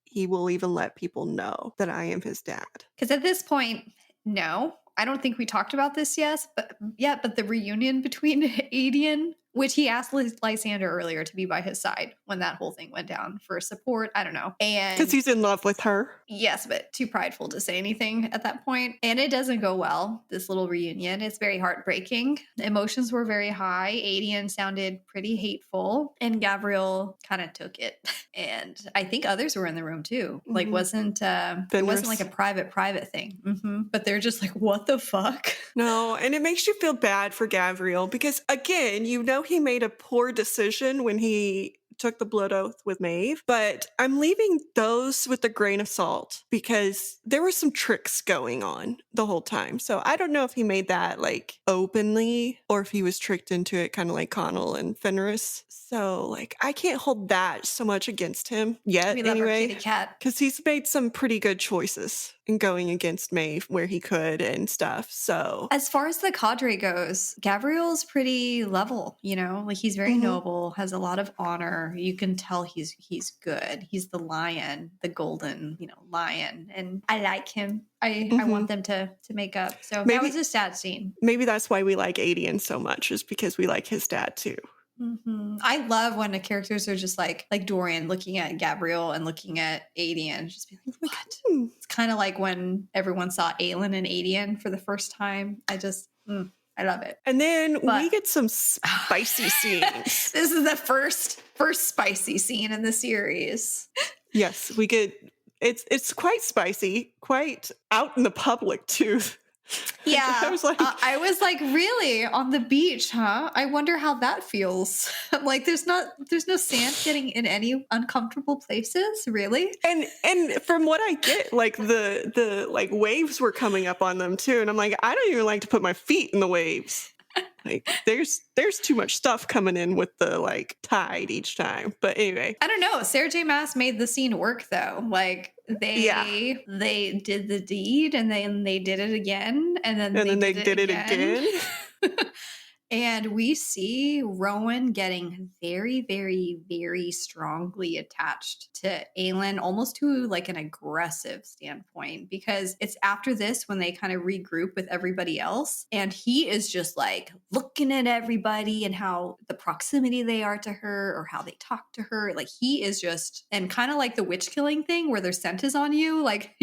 he will even let people know that I am his dad. Because at this point, no, I don't think we talked about this yet, but the reunion between Aedion, which he asked Lysandra earlier to be by his side when that whole thing went down for support. I don't know. And because he's in love with her. Yes, but too prideful to say anything at that point. And it doesn't go well, this little reunion. It's very heartbreaking. The emotions were very high. Aedion sounded pretty hateful, and Gabriel kind of took it. And I think others were in the room too. Like, it wasn't like a private thing. But they're just like, what the fuck? No, and it makes you feel bad for Gabriel, because again, he made a poor decision when he took the blood oath with Maeve, but I'm leaving those with a grain of salt, because there were some tricks going on the whole time. So I don't know if he made that like openly, or if he was tricked into it, kind of like Connell and Fenris. So like, I can't hold that so much against him yet. We love our kitty cat, because he's made some pretty good choices in going against Maeve where he could and stuff. So as far as the cadre goes, Gabriel's pretty level, like he's very noble, has a lot of honor. You can tell he's good. He's the lion, the golden, lion. And I like him. I want them to make up. So that was a sad scene. Maybe that's why we like Aedion so much, is because we like his dad too. I love when the characters are just like Dorian looking at Gabriel and looking at Aedion, just being like, what? It's kind of like when everyone saw Aelin and Aedion for the first time. I love it. And then we get some spicy scenes. This is the first spicy scene in the series. Yes, we get it's quite spicy, quite out in the public too. Yeah, I was like, really, on the beach, huh? I wonder how that feels. I'm like, there's no sand getting in any uncomfortable places, really. And from what I get, like the like waves were coming up on them too, and I'm like, I don't even like to put my feet in the waves. Like there's too much stuff coming in with the like tide each time. But anyway. I don't know. Sarah J Maas made the scene work though. Like Yeah. they did the deed and then they did it again and then And they then they did it did it again. again. And we see Rowan getting very, very, very strongly attached to Aelin, almost to like an aggressive standpoint, because it's after this when they kind of regroup with everybody else. And he is just like looking at everybody and how the proximity they are to her or how they talk to her. Like he is just, and kind of like the witch killing thing where their scent is on you, like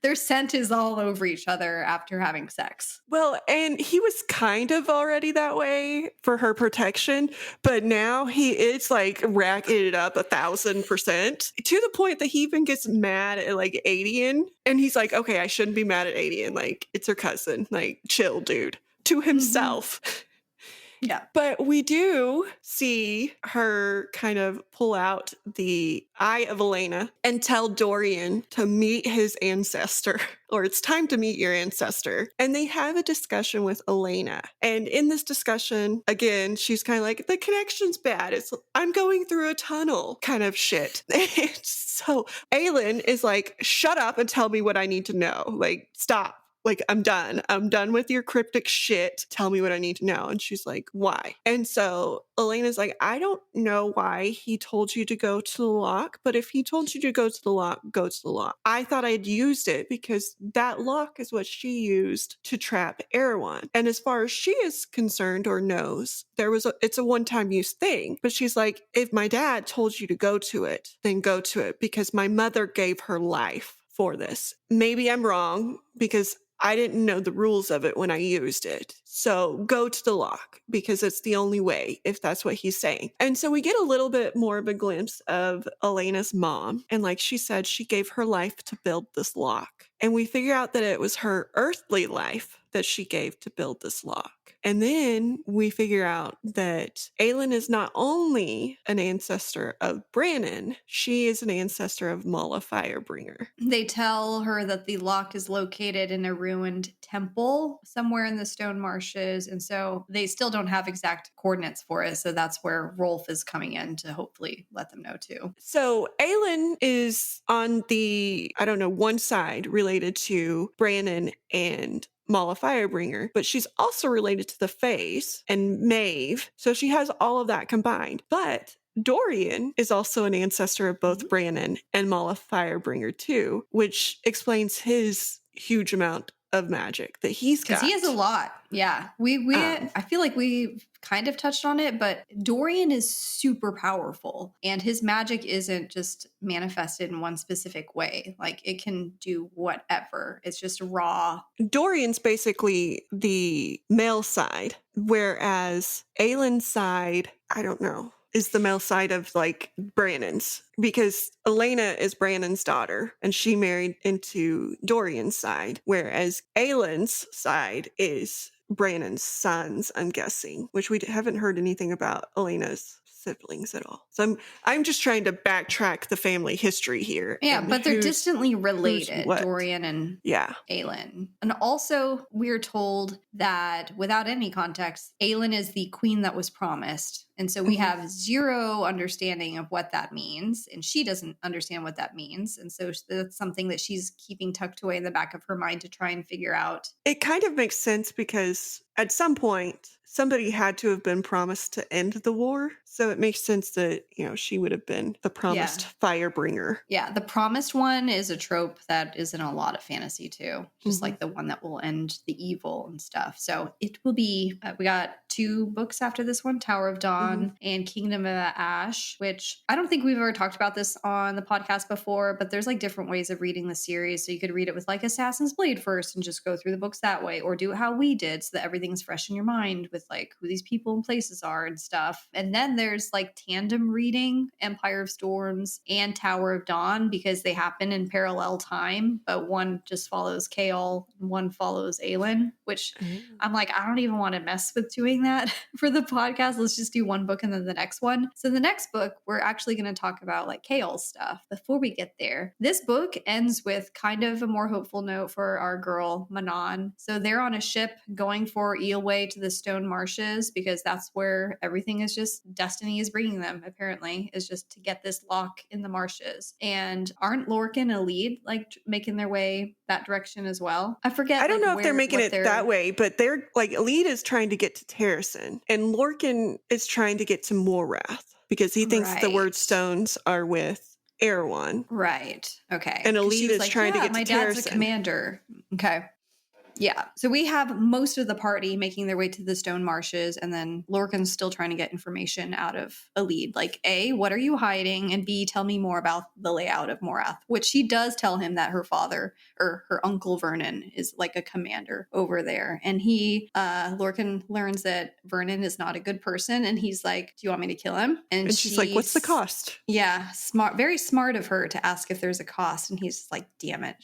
their scent is all over each other after having sex. Well, and he was kind of already that way for her protection, but now he is like racking it up 1,000% to the point that he even gets mad at like Aedion. And he's like, okay, I shouldn't be mad at Aedion. Like, it's her cousin. Like, chill, dude. To himself. Yeah. But we do see her kind of pull out the Eye of Elena and tell Dorian to meet his ancestor, or it's time to meet your ancestor. And they have a discussion with Elena. And in this discussion, again, she's kind of like, the connection's bad. I'm going through a tunnel kind of shit. So Aelin is like, shut up and tell me what I need to know. Like, stop. Like, I'm done. I'm done with your cryptic shit. Tell me what I need to know. And she's like, why? And so Elena's like, I don't know why he told you to go to the lock, but if he told you to go to the lock, go to the lock. I thought I'd used it because that lock is what she used to trap Erewhon. And as far as she is concerned or knows, it's a one-time use thing. But she's like, if my dad told you to go to it, then go to it because my mother gave her life for this. Maybe I'm wrong because I didn't know the rules of it when I used it. So go to the lock because it's the only way, if that's what he's saying. And so we get a little bit more of a glimpse of Elena's mom. And like she said, she gave her life to build this lock. And we figure out that it was her earthly life that she gave to build this lock. And then we figure out that Aelin is not only an ancestor of Brannon, she is an ancestor of Mala Firebringer. They tell her that the lock is located in a ruined temple somewhere in the Stone Marshes. And so they still don't have exact coordinates for it. So that's where Rolf is coming in to hopefully let them know too. So Aelin is on the, one side related to Brannon and Mala Firebringer, but she's also related to the Fays and Maeve. So she has all of that combined. But Dorian is also an ancestor of both Brannon and Mala Firebringer too, which explains his huge amount of magic that he's got. Because he has a lot. Yeah. I feel like we kind of touched on it, but Dorian is super powerful and his magic isn't just manifested in one specific way. Like it can do whatever. It's just raw. Dorian's basically the male side, whereas Aelin's side, I don't know, is the male side of like Brannon's, because Elena is Brannon's daughter and she married into Dorian's side, whereas Aelin's side is Brannon's sons, I'm guessing, which we haven't heard anything about Elena's siblings at all. So I'm just trying to backtrack the family history here. Yeah, but they're distantly related, Dorian and Aelin. And also we're told that without any context, Aelin is the queen that was promised. And so we have zero understanding of what that means. And she doesn't understand what that means. And so that's something that she's keeping tucked away in the back of her mind to try and figure out. It kind of makes sense because at some point, somebody had to have been promised to end the war. So it makes sense that, she would have been the promised firebringer. Yeah, the promised one is a trope that is in a lot of fantasy too. Just like the one that will end the evil and stuff. So it will be, we got 2 books after this one, Tower of Dawn and Kingdom of Ash, which I don't think we've ever talked about this on the podcast before, but there's like different ways of reading the series. So you could read it with like Assassin's Blade first and just go through the books that way, or do it how we did so that everything's fresh in your mind with like who these people and places are and stuff. And then there's like tandem reading Empire of Storms and Tower of Dawn because they happen in parallel time, but one just follows Kaol and one follows Aelin, which I'm like, I don't even want to mess with doing that for the podcast. Let's just do one book and then the next one. So the next book, we're actually going to talk about like Chaol's stuff. Before we get there, this book ends with kind of a more hopeful note for our girl Manon. So they're on a ship going for Eelway to the Stone Marshes because that's where everything is just destiny is bringing them, apparently, is just to get this lock in the marshes. And aren't Lorcan and Elide like making their way that direction as well? I forget. I don't like, know if they're making it that way, but they're like Elide is trying to get to Terrasen and Lorcan is trying to get to Morath because he thinks the word stones are with Erewhon. Right. Okay. And Elide is trying to get to Terrasen. My dad's a commander. Okay. Yeah. So we have most of the party making their way to the Stone Marshes, and then Lorcan's still trying to get information out of Elide. Like, A, what are you hiding? And B, tell me more about the layout of Morath, which she does tell him that her father or her uncle Vernon is like a commander over there. And Lorcan learns that Vernon is not a good person. And he's like, do you want me to kill him? And she's like, what's the cost? Yeah. Smart, very smart of her to ask if there's a cost. And he's like, damn it,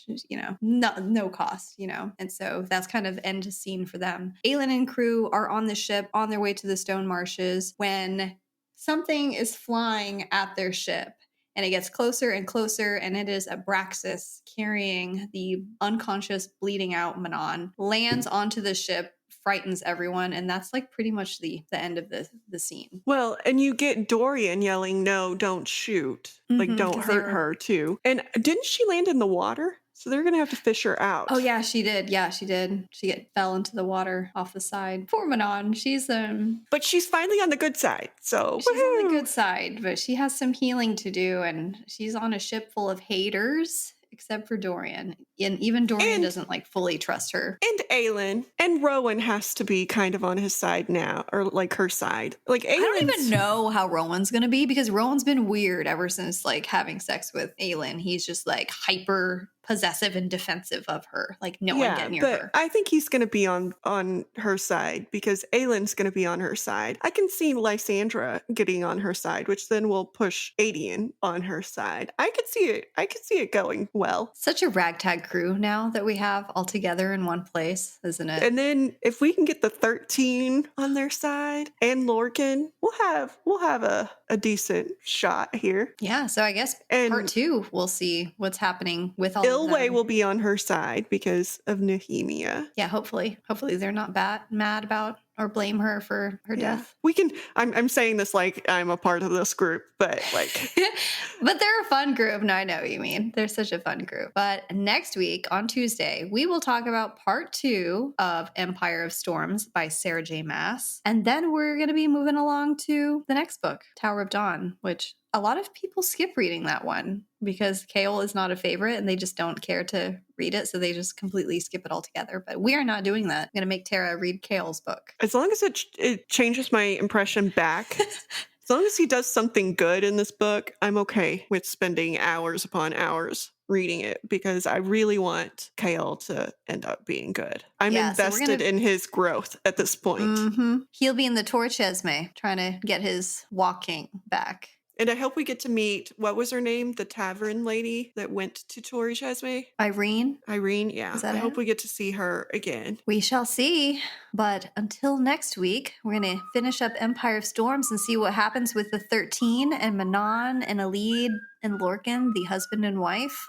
no cost, And so that's kind of end scene for them. Aelin and crew are on the ship on their way to the Stone Marshes when something is flying at their ship. And it gets closer and closer, and it is Abraxas carrying the unconscious, bleeding out Manon, lands onto the ship, frightens everyone, and that's like pretty much the end of the scene. Well, and you get Dorian yelling, no, don't shoot. Like, don't hurt her, too. And didn't she land in the water? So they're going to have to fish her out. Oh, yeah, she did. Yeah, she did. She fell into the water off the side. Poor Manon. She's But she's finally on the good side. So she's on the good side, but she has some healing to do, and she's on a ship full of haters. Except for Dorian. And even Dorian doesn't like fully trust her. And Aelin. And Rowan has to be kind of on his side now, or like her side. Like Aelin's... I don't even know how Rowan's going to be because Rowan's been weird ever since like having sex with Aelin. He's just like hyper possessive and defensive of her. Like no one get near her. I think he's going to be on her side because Aelin's going to be on her side. I can see Lysandra getting on her side, which then will push Aedion on her side. I could see it. I could see it going well. Such a ragtag crew now that we have all together in one place, isn't it? And then if we can get the 13 on their side and Lorcan, we'll have a decent shot here. Yeah, so I guess part 2 we'll see what's happening with all Eelway will be on her side because of Nehemia. Yeah, hopefully they're not mad about or blame her for her death. We can. I'm saying this like I'm a part of this group, but like, but they're a fun group. No, I know what you mean. They're such a fun group. But next week on Tuesday, we will talk about part 2 of Empire of Storms by Sarah J Maas, and then we're going to be moving along to the next book, Tower of Dawn, which a lot of people skip reading that one because Chaol is not a favorite and they just don't care to read it. So they just completely skip it altogether. But we are not doing that. I'm going to make Tara read Chaol's book. As long as it changes my impression back, as long as he does something good in this book, I'm okay with spending hours upon hours reading it because I really want Chaol to end up being good. I'm invested in his growth at this point. Mm-hmm. He'll be in the Torch Esme trying to get his walking back. And I hope we get to meet, what was her name? The tavern lady that went to Tori Chesme? Irene, yeah. I hope we get to see her again. We shall see. But until next week, we're going to finish up Empire of Storms and see what happens with the 13 and Manon and Elide and Lorcan, the husband and wife,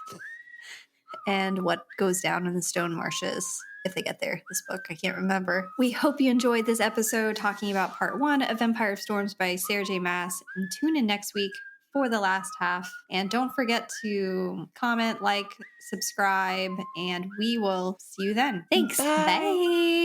and what goes down in the Stone Marshes. If they get there, this book, I can't remember. We hope you enjoyed this episode talking about part 1 of Empire of Storms by Sarah J Maas. And tune in next week for the last half. And don't forget to comment, like, subscribe, and we will see you then. Thanks. Bye.